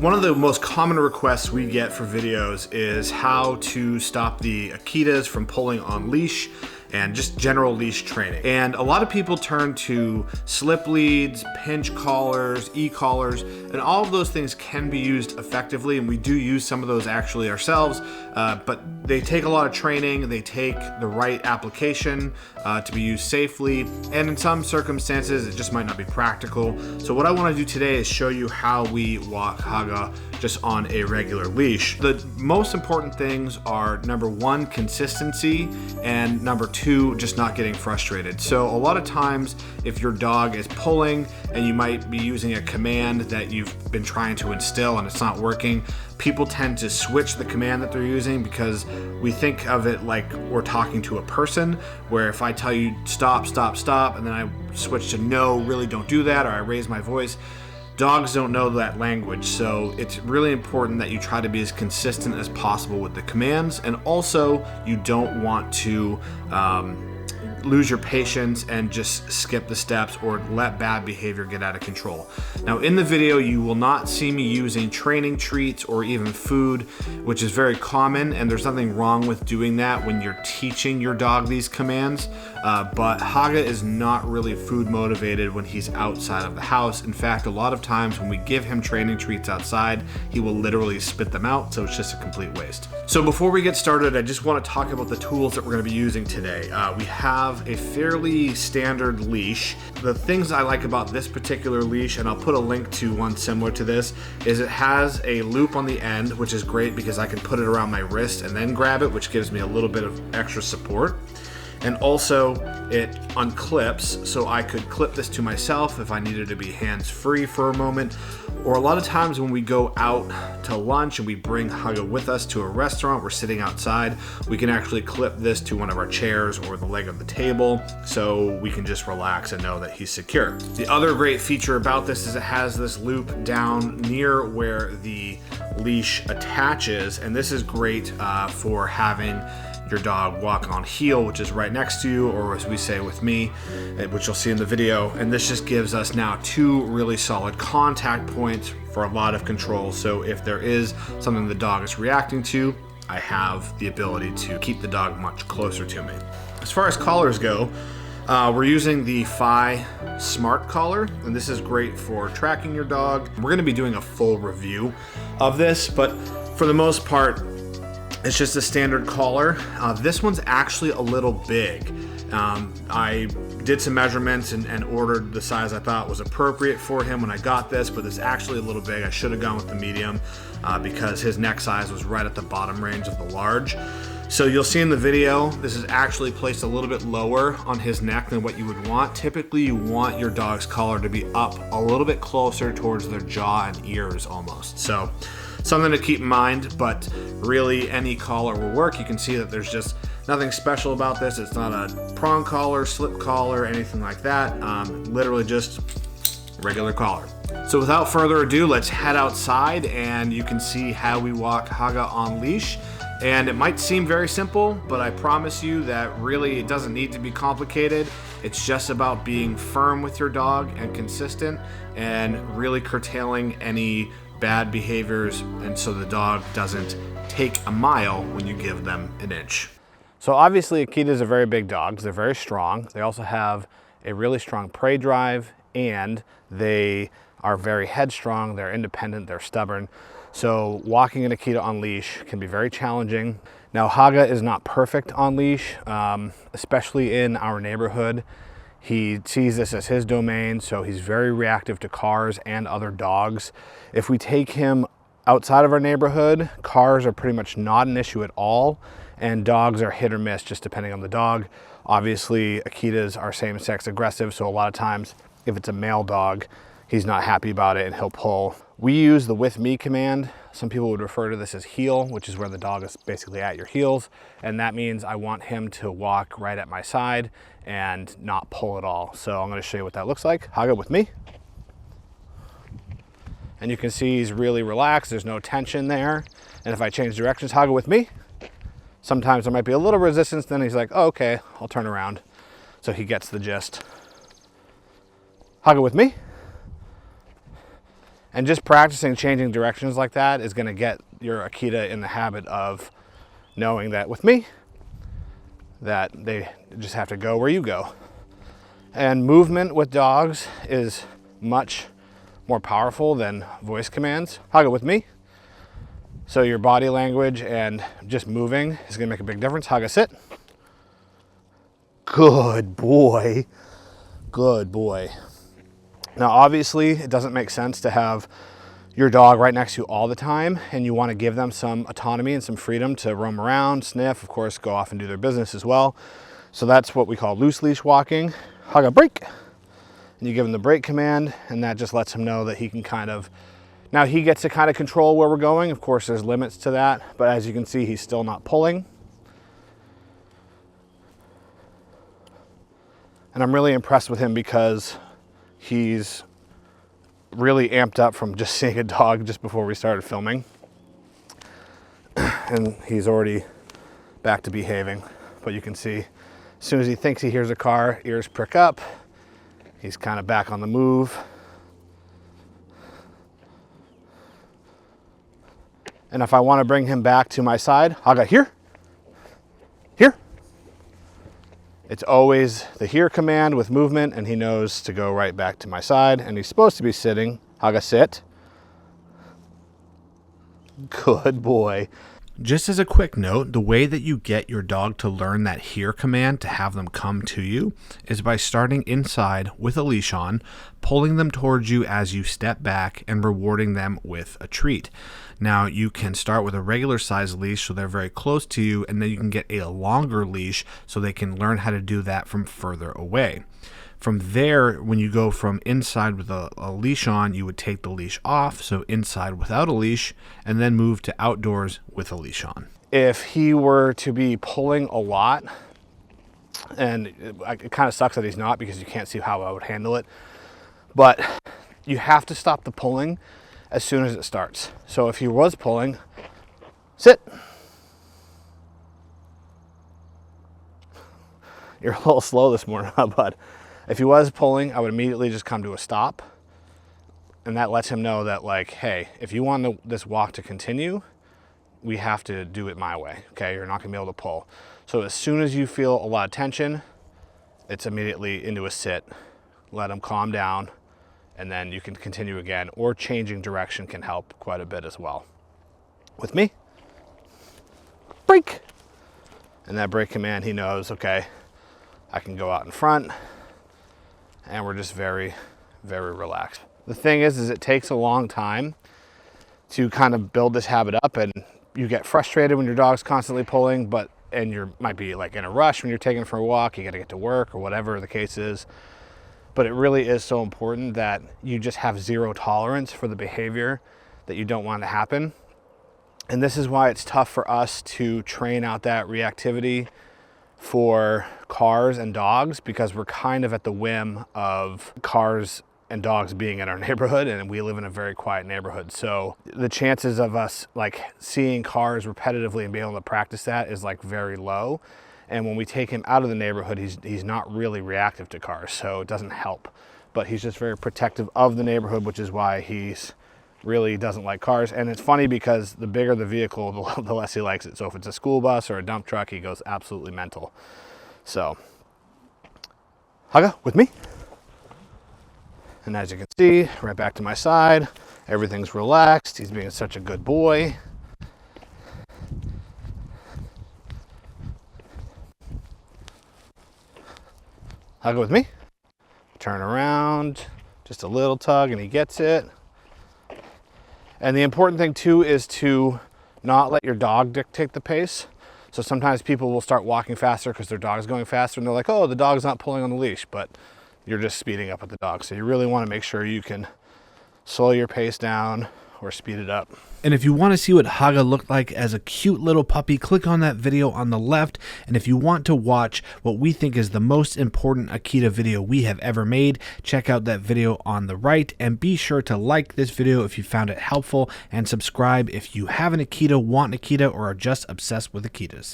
One of the most common requests we get for videos is how to stop the Akitas from pulling on leash and just general leash training. And a lot of people turn to slip leads, pinch collars, e-collars, and all of those things can be used effectively, and we do use some of those actually ourselves, but they take a lot of training, they take the right application to be used safely, and in some circumstances it just might not be practical. So what I want to do today is show you how we walk Haga just on a regular leash. The most important things are number one, consistency, and number two, just not getting frustrated. So a lot of times if your dog is pulling and you might be using a command that you've been trying to instill and it's not working, people tend to switch the command that they're using because we think of it like we're talking to a person, where if I tell you stop, stop, stop, and then I switch to no, really don't do that, or I raise my voice, dogs don't know that language. So it's really important that you try to be as consistent as possible with the commands, and also you don't want to lose your patience and just skip the steps or let bad behavior get out of control. Now in the video you will not see me using training treats or even food, which is very common, and there's nothing wrong with doing that when you're teaching your dog these commands, but Haga is not really food motivated when he's outside of the house. In fact, a lot of times when we give him training treats outside, he will literally spit them out, so it's just a complete waste. So before we get started, I just want to talk about the tools that we're going to be using today. We have a fairly standard leash. The things I like about this particular leash, and I'll put a link to one similar to this, is it has a loop on the end, which is great because I can put it around my wrist and then grab it, which gives me a little bit of extra support. And also it unclips, so I could clip this to myself if I needed to be hands-free for a moment. Or a lot of times when we go out to lunch and we bring Haga with us to a restaurant, we're sitting outside, we can actually clip this to one of our chairs or the leg of the table, so we can just relax and know that he's secure. The other great feature about this is it has this loop down near where the leash attaches, and this is great for having your dog walk on heel, which is right next to you, or as we say with me, which you'll see in the video. And this just gives us now two really solid contact points for a lot of control. So if there is something the dog is reacting to, I have the ability to keep the dog much closer to me. As far as collars go, we're using the Phi Smart collar, and this is great for tracking your dog. We're going to be doing a full review of this, but for the most part, it's just a standard collar. This one's actually a little big. I did some measurements and ordered the size I thought was appropriate for him when I got this, but it's actually a little big. I should have gone with the medium because his neck size was right at the bottom range of the large. So you'll see in the video, this is actually placed a little bit lower on his neck than what you would want. Typically you want your dog's collar to be up a little bit closer towards their jaw and ears almost. So something to keep in mind, but really any collar will work. You can see that there's just nothing special about this. It's not a prong collar, slip collar, anything like that. Literally just regular collar. So without further ado, let's head outside and you can see how we walk Haga on leash. And it might seem very simple, but I promise you that really it doesn't need to be complicated. It's just about being firm with your dog and consistent and really curtailing any bad behaviors, and so the dog doesn't take a mile when you give them an inch. So obviously Akitas are very big dogs. They're very strong. They also have a really strong prey drive, and they are very headstrong. They're independent, they're stubborn. So walking an Akita on leash can be very challenging. Now Haga is not perfect on leash, especially in our neighborhood. He sees this as his domain, so he's very reactive to cars and other dogs. If we take him outside of our neighborhood, cars are pretty much not an issue at all, and dogs are hit or miss just depending on the dog. Obviously, Akitas are same-sex aggressive, so a lot of times if it's a male dog, he's not happy about it and he'll pull. We use the with me command. Some people would refer to this as heel, which is where the dog is basically at your heels. And that means I want him to walk right at my side and not pull at all. So I'm gonna show you what that looks like. Haga with me. And you can see he's really relaxed. There's no tension there. And if I change directions, Haga with me. Sometimes there might be a little resistance, then he's like, oh, okay, I'll turn around. So he gets the gist. Haga with me. And just practicing changing directions like that is going to get your Akita in the habit of knowing that with me, that they just have to go where you go. And movement with dogs is much more powerful than voice commands. Haga, with me. So your body language and just moving is going to make a big difference. Haga, sit. Good boy. Good boy. Now, obviously, it doesn't make sense to have your dog right next to you all the time, and you want to give them some autonomy and some freedom to roam around, sniff, of course, go off and do their business as well. So that's what we call loose leash walking. Haga, break. And you give him the break command, and that just lets him know that he can kind of, now he gets to kind of control where we're going. Of course, there's limits to that, but as you can see, he's still not pulling. And I'm really impressed with him because he's really amped up from just seeing a dog just before we started filming. And he's already back to behaving. But you can see, as soon as he thinks he hears a car, ears prick up. He's kind of back on the move. And if I want to bring him back to my side, Haga, here, here. It's always the here command with movement, and he knows to go right back to my side, and he's supposed to be sitting. Haga, sit. Good boy. Just as a quick note, the way that you get your dog to learn that here command to have them come to you is by starting inside with a leash on, pulling them towards you as you step back, and rewarding them with a treat. Now, you can start with a regular size leash so they're very close to you, and then you can get a longer leash so they can learn how to do that from further away. From there, when you go from inside with a leash on, you would take the leash off, so inside without a leash, and then move to outdoors with a leash on. If he were to be pulling a lot, and it kind of sucks that he's not because you can't see how I would handle it, but you have to stop the pulling as soon as it starts. So if he was pulling, sit. You're a little slow this morning, huh, bud? If he was pulling, I would immediately just come to a stop. And that lets him know that, like, hey, if you want this walk to continue, we have to do it my way, okay? You're not gonna be able to pull. So as soon as you feel a lot of tension, it's immediately into a sit. Let him calm down, and then you can continue again, or changing direction can help quite a bit as well. With me, break. And that break command, he knows, okay, I can go out in front, and we're just very, very relaxed. The thing is it takes a long time to kind of build this habit up, and you get frustrated when your dog's constantly pulling, and you might be like in a rush when you're taking it for a walk, you gotta get to work or whatever the case is. But it really is so important that you just have zero tolerance for the behavior that you don't want to happen. And this is why it's tough for us to train out that reactivity for cars and dogs, because we're kind of at the whim of cars and dogs being in our neighborhood, and we live in a very quiet neighborhood. So the chances of us like seeing cars repetitively and being able to practice that is like very low. And when we take him out of the neighborhood, he's not really reactive to cars, so it doesn't help. But he's just very protective of the neighborhood, which is why he's really doesn't like cars. And it's funny because the bigger the vehicle, the less he likes it. So if it's a school bus or a dump truck, he goes absolutely mental. So, Haga, with me. And as you can see, right back to my side, everything's relaxed. He's being such a good boy. Haga, with me. Turn around, just a little tug, and he gets it. And the important thing too is to not let your dog dictate the pace. So sometimes people will start walking faster because their dog's going faster, and they're like, oh, the dog's not pulling on the leash, but you're just speeding up with the dog. So you really want to make sure you can slow your pace down or speed it up. And if you want to see what Haga looked like as a cute little puppy, click on that video on the left. And if you want to watch what we think is the most important Akita video we have ever made, check out that video on the right. And be sure to like this video if you found it helpful, and subscribe if you have an Akita, want an Akita, or are just obsessed with Akitas.